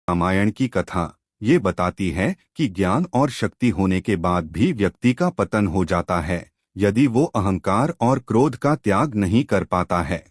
रामायण की कथा ये बताती है कि ज्ञान और शक्ति होने के बाद भी व्यक्ति का पतन हो जाता है यदि वो अहंकार और क्रोध का त्याग नहीं कर पाता है।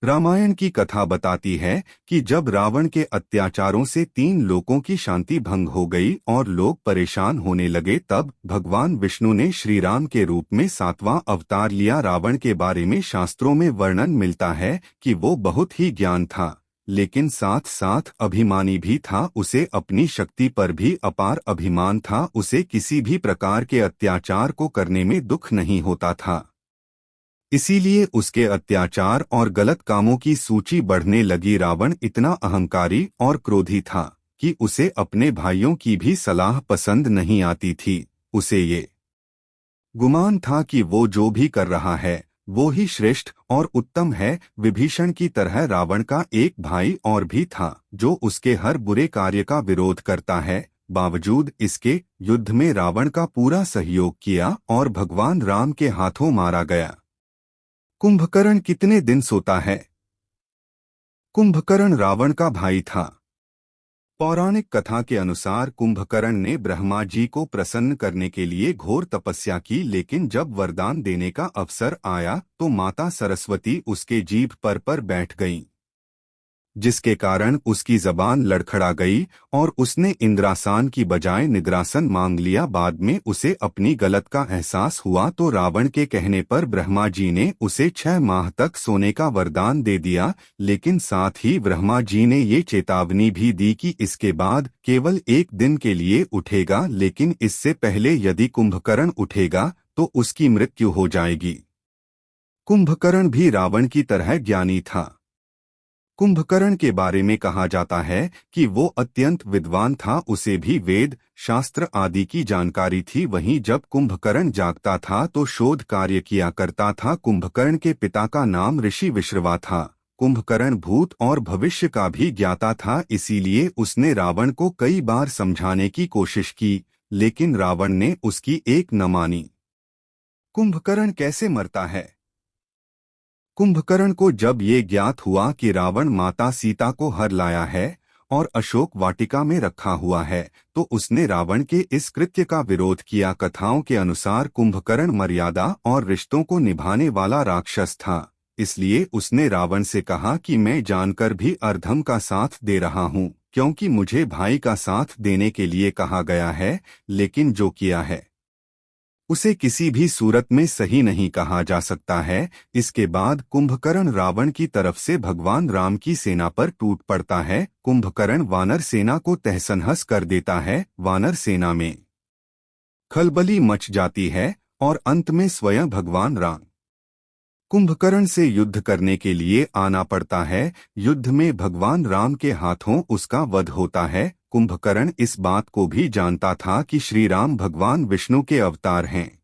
रामायण की कथा बताती है कि जब रावण के अत्याचारों से 3 लोकों की शांति भंग हो गई और लोग परेशान होने लगे, तब भगवान विष्णु ने श्री राम के रूप में 7वां अवतार लिया। रावण के बारे में शास्त्रों में वर्णन मिलता है कि वो बहुत ही ज्ञान था, लेकिन साथ साथ अभिमानी भी था। उसे अपनी शक्ति पर भी अपार अभिमान था। उसे किसी भी प्रकार के अत्याचार को करने में दुख नहीं होता था। इसीलिए उसके अत्याचार और गलत कामों की सूची बढ़ने लगी। रावण इतना अहंकारी और क्रोधी था कि उसे अपने भाइयों की भी सलाह पसंद नहीं आती थी। उसे ये गुमान था कि वो जो भी कर रहा है वो ही श्रेष्ठ और उत्तम है। विभीषण की तरह रावण का एक भाई और भी था जो उसके हर बुरे कार्य का विरोध करता है। बावजूद इसके युद्ध में रावण का पूरा सहयोग किया और भगवान राम के हाथों मारा गया। कुंभकर्ण कितने दिन सोता है? कुंभकर्ण रावण का भाई था। पौराणिक कथा के अनुसार कुंभकर्ण ने ब्रह्मा जी को प्रसन्न करने के लिए घोर तपस्या की, लेकिन जब वरदान देने का अवसर आया तो माता सरस्वती उसके जीभ पर बैठ गईं, जिसके कारण उसकी जबान लड़खड़ा गई और उसने इंद्रासन की बजाय निद्रासन मांग लिया। बाद में उसे अपनी गलत का एहसास हुआ तो रावण के कहने पर ब्रह्मा जी ने उसे 6 माह तक सोने का वरदान दे दिया, लेकिन साथ ही ब्रह्मा जी ने ये चेतावनी भी दी कि इसके बाद केवल 1 दिन के लिए उठेगा, लेकिन इससे पहले यदि कुंभकर्ण उठेगा तो उसकी मृत्यु हो जाएगी। कुंभकर्ण भी रावण की तरह ज्ञानी था। कुंभकर्ण के बारे में कहा जाता है कि वो अत्यंत विद्वान था। उसे भी वेद शास्त्र आदि की जानकारी थी। वहीं जब कुंभकर्ण जागता था तो शोध कार्य किया करता था। कुंभकर्ण के पिता का नाम ऋषि विश्रवा था। कुंभकर्ण भूत और भविष्य का भी ज्ञाता था, इसीलिए उसने रावण को कई बार समझाने की कोशिश की, लेकिन रावण ने उसकी एक न मानी। कुंभकर्ण कैसे मरता है? कुंभकर्ण को जब ये ज्ञात हुआ कि रावण माता सीता को हर लाया है और अशोक वाटिका में रखा हुआ है, तो उसने रावण के इस कृत्य का विरोध किया। कथाओं के अनुसार कुंभकर्ण मर्यादा और रिश्तों को निभाने वाला राक्षस था, इसलिए उसने रावण से कहा कि मैं जानकर भी अधर्म का साथ दे रहा हूँ, क्योंकि मुझे भाई का साथ देने के लिए कहा गया है, लेकिन जो किया है उसे किसी भी सूरत में सही नहीं कहा जा सकता है। इसके बाद कुंभकर्ण रावण की तरफ से भगवान राम की सेना पर टूट पड़ता है। कुंभकर्ण वानर सेना को तहस-नहस कर देता है। वानर सेना में खलबली मच जाती है और अंत में स्वयं भगवान राम कुंभकर्ण से युद्ध करने के लिए आना पड़ता है। युद्ध में भगवान राम के हाथों उसका वध होता है। कुंभकर्ण इस बात को भी जानता था कि श्री राम भगवान विष्णु के अवतार हैं।